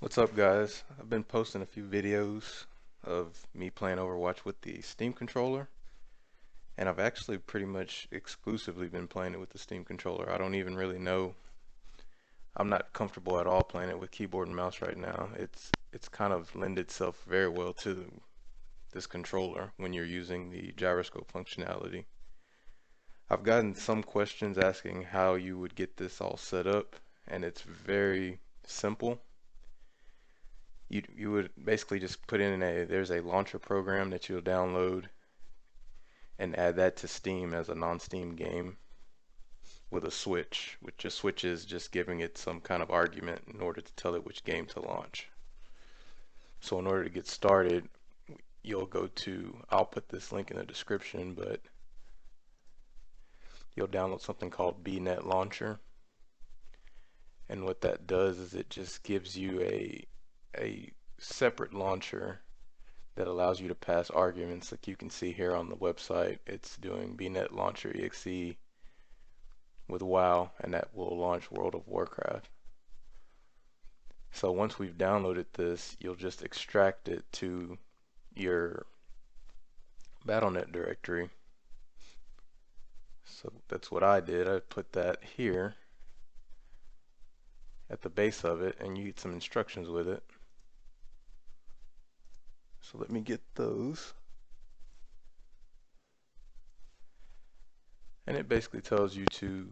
What's up, guys? I've been posting a few videos of me playing Overwatch with the Steam controller, and I've actually pretty much exclusively been playing it with the Steam controller. I don't even really know. I'm not comfortable at all playing it with keyboard and mouse right now. It's kind of lend itself very well to this controller when you're using the gyroscope functionality. I've gotten some questions asking how you would get this all set up, and it's very simple. You would basically just put in there's a launcher program that you'll download and add that to Steam as a non-Steam game with a switch, which a switch is just giving it some kind of argument in order to tell it which game to launch. So in order to get started, you'll go to, I'll put this link in the description, but you'll download something called BNet Launcher. And what that does is it just gives you a separate launcher that allows you to pass arguments. Like you can see here on the website, it's doing bnet launcher exe with WoW, and that will launch World of Warcraft. So once we've downloaded this, you'll just extract it to your Battle.net directory. So that's what I did. I put that here at the base of it, and you get some instructions with it. So let me get those. And it basically tells you to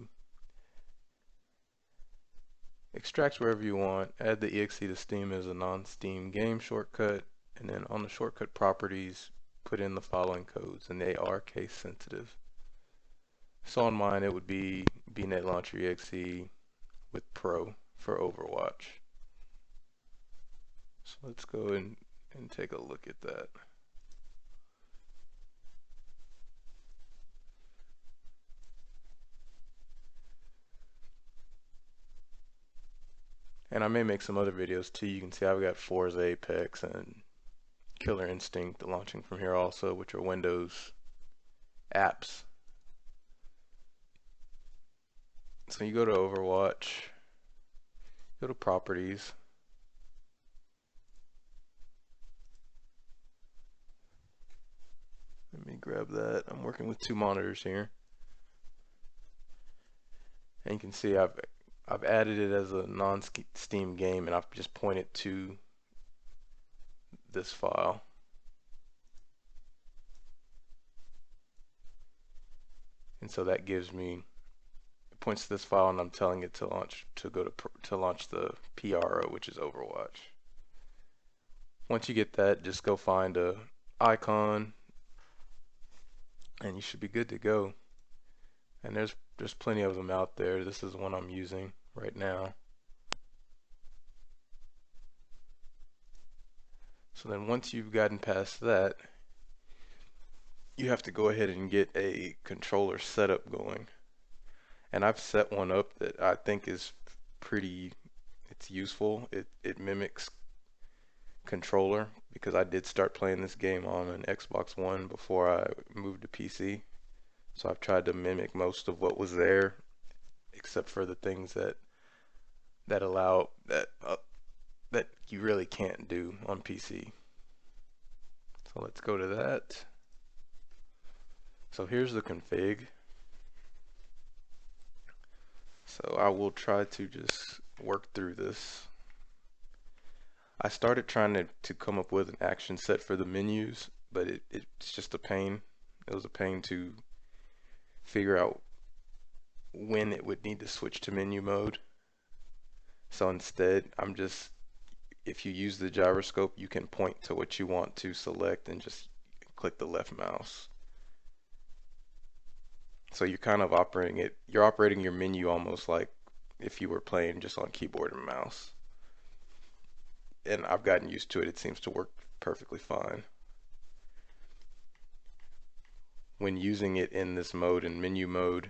extract wherever you want, add the exe to Steam as a non-Steam game shortcut, and then on the shortcut properties, put in the following codes, and they are case sensitive. So on mine, it would be bnet launcher exe with Pro for Overwatch. So let's go and take a look at that. And I may make some other videos too. You can see I've got Forza Apex and Killer Instinct launching from here also, which are Windows apps. So you go to Overwatch, go to Properties, let me grab that. I'm working with two monitors here. And you can see I've added it as a non-Steam game, and I've just pointed to this file. And so that gives me, it points to this file, and I'm telling it to launch, to launch the PRO, which is Overwatch. Once you get that, just go find a icon, and you should be good to go. And there's plenty of them out there. This is one I'm using right now. So then once you've gotten past that, you have to go ahead and get a controller setup going. And I've set one up that I think is it's useful. It mimics controller because I did start playing this game on an Xbox One before I moved to PC. So I've tried to mimic most of what was there, except for the things that allow that you really can't do on PC. So let's go to that. So here's the config. So I will try to just work through this. I started trying to come up with an action set for the menus, but it's just a pain. It was a pain to figure out when it would need to switch to menu mode. So instead, if you use the gyroscope, you can point to what you want to select and just click the left mouse. So you're kind of you're operating your menu almost like if you were playing just on keyboard and mouse. And I've gotten used to it. It seems to work perfectly fine. When using it in this mode, in menu mode,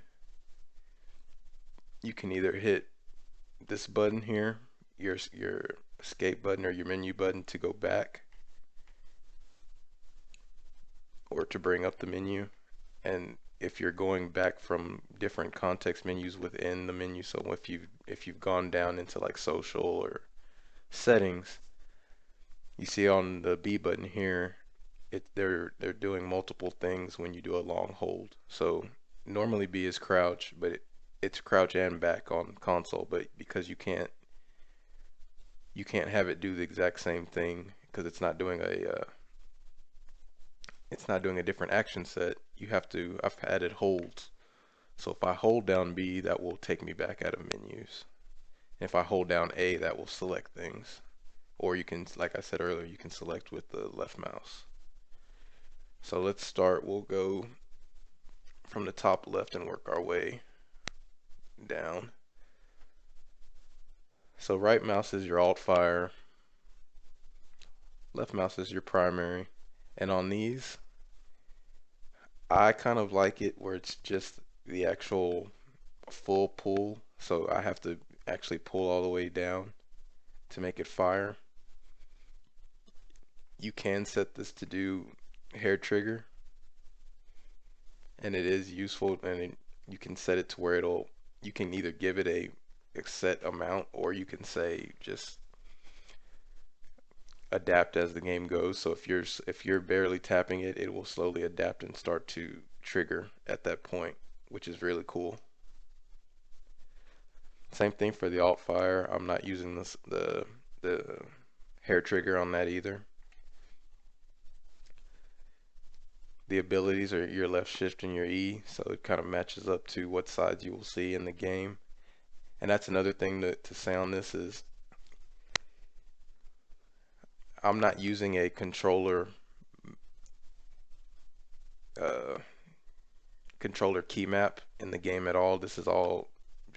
you can either hit this button here, your escape button or your menu button to go back, or to bring up the menu. And if you're going back from different context menus within the menu, so if you've gone down into like social or settings, you see on the B button here, they're doing multiple things when you do a long hold. So normally B is crouch, but it's crouch and back on console, but because you can't have it do the exact same thing because it's not doing a different action set. I've added holds. So if I hold down B, that will take me back out of menus. If I hold down A, that will select things. Or you can, like I said earlier, you can select with the left mouse. So let's start. We'll go from the top left and work our way down. So right mouse is your alt fire, left mouse is your primary. And on these, I kind of like it where it's just the actual full pull. So I have to actually pull all the way down to make it fire. You can set this to do hair trigger, and it is useful, and you can set it to where you can either give it a set amount, or you can say just adapt as the game goes. So if you're barely tapping it, it will slowly adapt and start to trigger at that point, which is really cool. Same thing for the alt fire. I'm not using the hair trigger on that either. The abilities are your left shift and your E, so it kind of matches up to what sides you will see in the game. And that's another thing to say on this is I'm not using a uh, controller key map in the game at all. This is all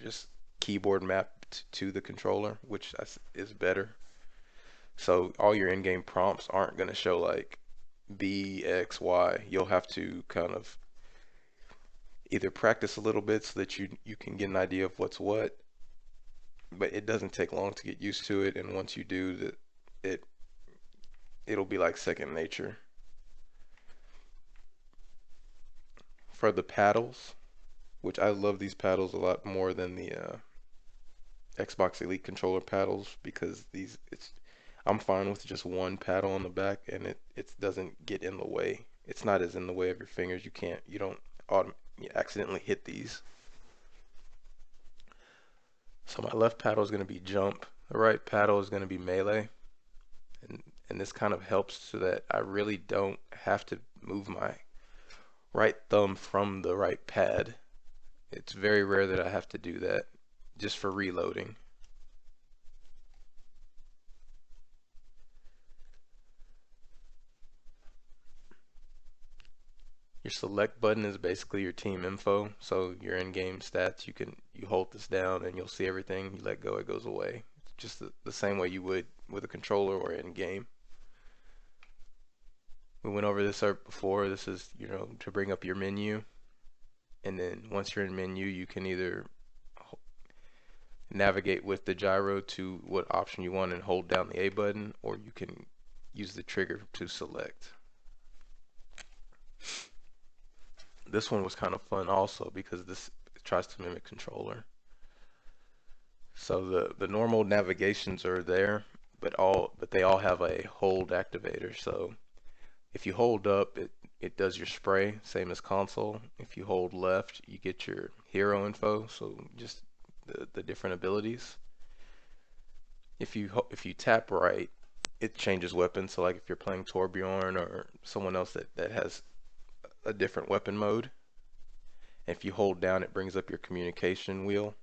just keyboard mapped to the controller, which is better. So all your in-game prompts aren't going to show like B, X, Y. You'll have to kind of either practice a little bit so that you can get an idea of what's what, but it doesn't take long to get used to it, and once you do, it it'll be like second nature. For the paddles, which I love these paddles a lot more than the Xbox Elite controller paddles because I'm fine with just one paddle on the back and it doesn't get in the way. It's not as in the way of your fingers. You don't you accidentally hit these. So my left paddle is going to be jump. The right paddle is going to be melee. And this kind of helps so that I really don't have to move my right thumb from the right pad. It's very rare that I have to do that just for reloading. Your select button is basically your team info. So your in-game stats, you hold this down and you'll see everything. You let go, it goes away. It's just the same way you would with a controller or in-game. We went over this before. This is, to bring up your menu. And then once you're in menu, you can either navigate with the gyro to what option you want and hold down the A button, or you can use the trigger to select. This one was kind of fun also because this tries to mimic controller. So the normal navigations are there, but they all have a hold activator. So if you hold up, it does your spray, same as console. If you hold left, you get your hero info, so just the different abilities. If you tap right, it changes weapons. So like if you're playing Torbjorn or someone else that has a different weapon mode, if you hold down, it brings up your communication wheel.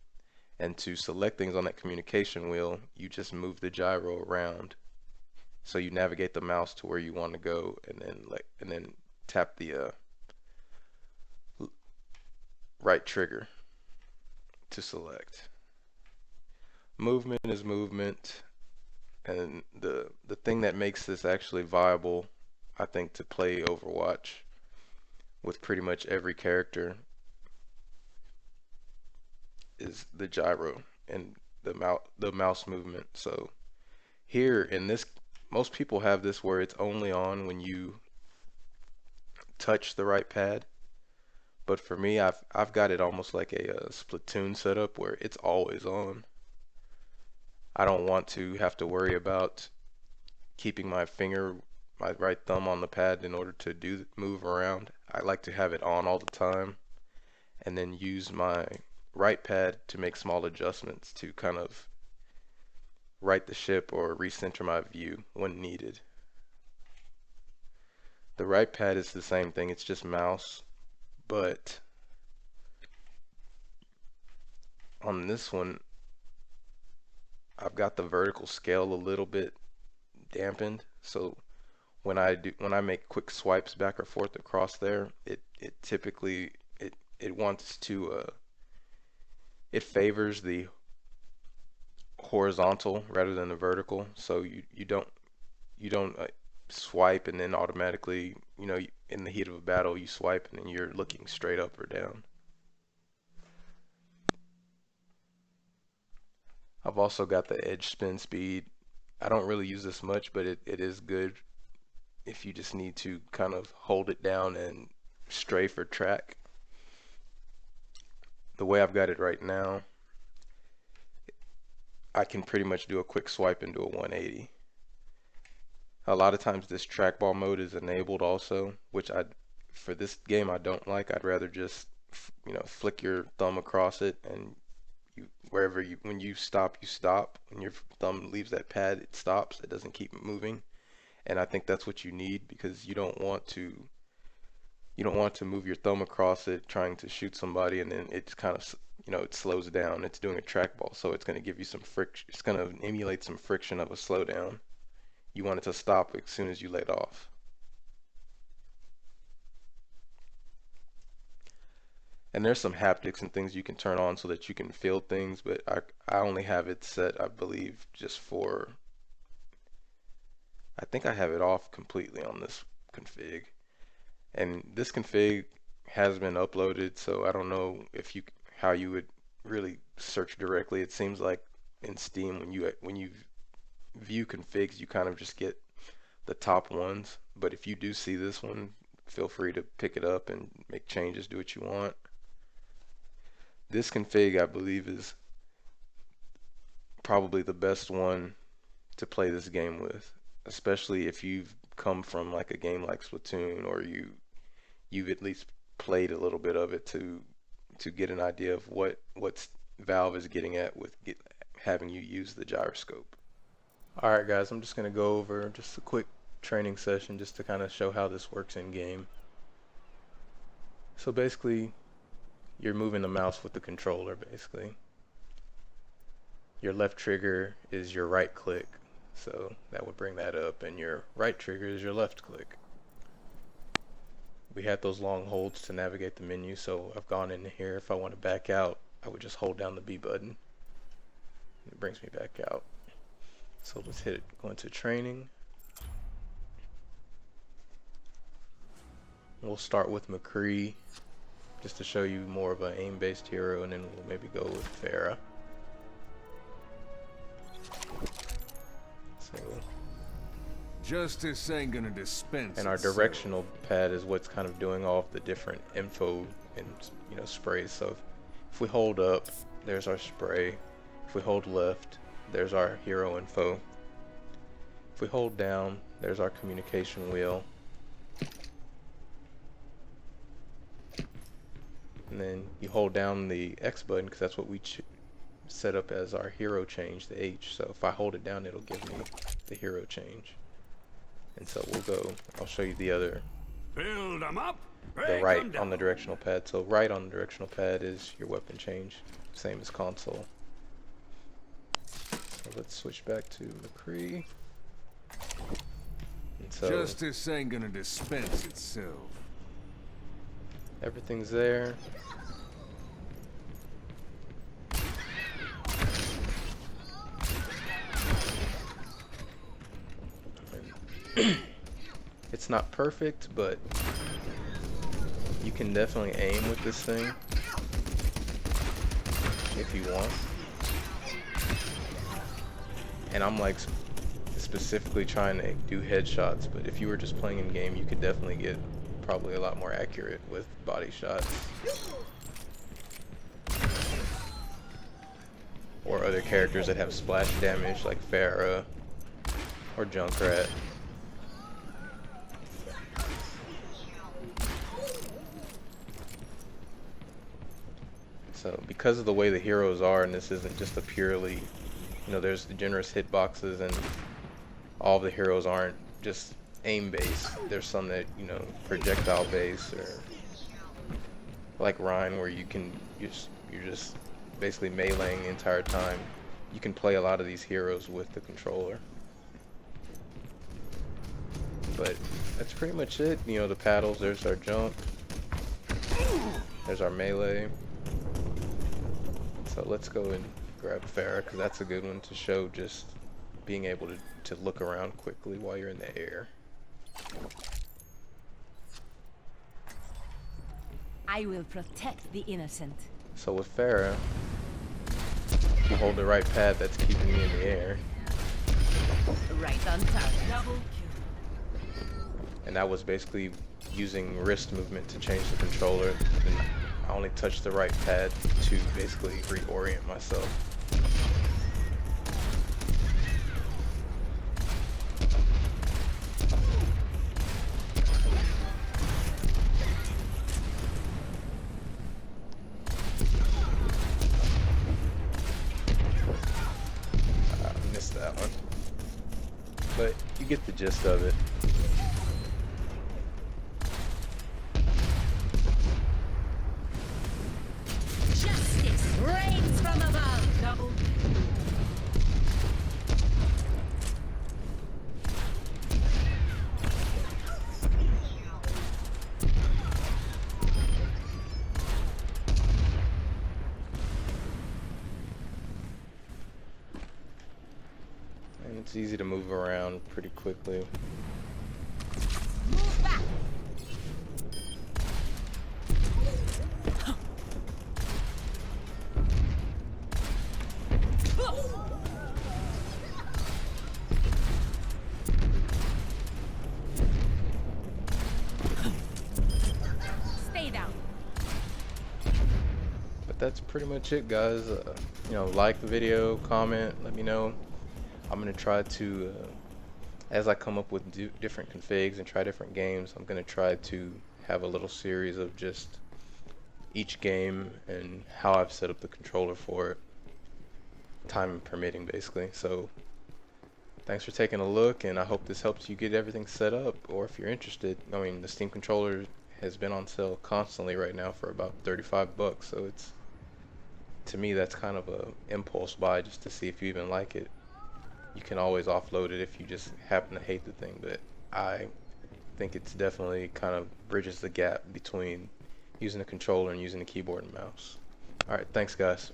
And to select things on that communication wheel, you just move the gyro around. So you navigate the mouse to where you want to go, and then tap the right trigger to select. Movement is movement, and the thing that makes this actually viable, I think, to play Overwatch with pretty much every character is the gyro and the mouse movement. So here in this, most people have this where it's only on when you touch the right pad. But for me, I've got it almost like a Splatoon setup where it's always on. I don't want to have to worry about keeping my right thumb on the pad in order to move around. I like to have it on all the time and then use my right pad to make small adjustments to kind of right the ship or recenter my view when needed. The right pad is the same thing, it's just mouse, but on this one I've got the vertical scale a little bit dampened, so when I make quick swipes back or forth across there, it typically it wants to it favors the horizontal rather than the vertical, so you don't swipe and then automatically, in the heat of a battle you swipe and then you're looking straight up or down. I've also got the edge spin speed. I don't really use this much, but it is good if you just need to kind of hold it down and strafe or track. The way I've got it right now, I can pretty much do a quick swipe and do a 180. A lot of times this trackball mode is enabled also, which for this game I don't like. I'd rather just flick your thumb across it and when you stop, you stop. When your thumb leaves that pad, it stops. It doesn't keep moving. And I think that's what you need, because you don't want to move your thumb across it trying to shoot somebody and then it's kind of, it slows down. It's doing a trackball, so it's going to give you some friction. It's going to emulate some friction of a slowdown. You want it to stop as soon as you let off. And there's some haptics and things you can turn on so that you can feel things, but I only have it set, I believe, just for, I think I have it off completely on this config. And this config has been uploaded, so I don't know how you would really search directly. It seems like in Steam when you view configs, you kind of just get the top ones. But if you do see this one, feel free to pick it up and make changes, do what you want. This config, I believe, is probably the best one to play this game with, especially if you've come from like a game like Splatoon, or you've at least played a little bit of it to get an idea of what Valve is getting at with having you use the gyroscope. Alright guys, I'm just going to go over just a quick training session just to kind of show how this works in game. So basically, you're moving the mouse with the controller basically. Your left trigger is your right click, so that would bring that up, and your right trigger is your left click. We had those long holds to navigate the menu, so I've gone in here. If I want to back out, I would just hold down the B button. It brings me back out. So let's hit it, go into training. We'll start with McCree, just to show you more of an aim-based hero, and then we'll maybe go with Pharah. So, justice ain't gonna dispense. And our directional pad is what's kind of doing all of the different info and sprays. So if we hold up, there's our spray. If we hold left, there's our hero info. If we hold down, there's our communication wheel. And then you hold down the X button, because that's what we set up as our hero change, the H. So if I hold it down, it'll give me the hero change. And so we'll go, I'll show you the other, build 'em up, the right on the directional pad. So right on the directional pad is your weapon change, same as console. So let's switch back to McCree. And so justice ain't gonna dispense itself. Everything's there. It's not perfect, but you can definitely aim with this thing if you want. And I'm like specifically trying to do headshots, but if you were just playing in game, you could definitely get probably a lot more accurate with body shots. or other characters that have splash damage like Pharah or Junkrat. So because of the way the heroes are, and this isn't just a purely, there's the generous hitboxes, and all the heroes aren't just aim based. There's some that, projectile based, or like Ryan, where you're just basically meleeing the entire time. You can play a lot of these heroes with the controller. But that's pretty much it. The paddles, there's our jump, there's our melee. So let's go and grab Pharah, because that's a good one to show just being able to look around quickly while you're in the air. I will protect the innocent. So with Pharah, if you hold the right pad, that's keeping me in the air. Right on target. Double kill. And that was basically using wrist movement to change the controller. And I only touched the right pad to basically reorient myself. I missed that one. But you get the gist of it. Justice reigns from above. Double. And it's easy to move around pretty quickly. Move back. Stay down. But that's pretty much it, guys. Like the video, comment, let me know. I'm gonna try to, as I come up with different configs and try different games, I'm gonna try to have a little series of just each game and how I've set up the controller for it, time permitting, basically. So thanks for taking a look, and I hope this helps you get everything set up. Or if you're interested, I mean, the Steam controller has been on sale constantly right now for about 35 bucks, so it's, to me, that's kind of a impulse buy just to see if you even like it. You can always offload it if you just happen to hate the thing, but I think it's definitely kind of bridges the gap between using a controller and using a keyboard and mouse. Alright, thanks guys.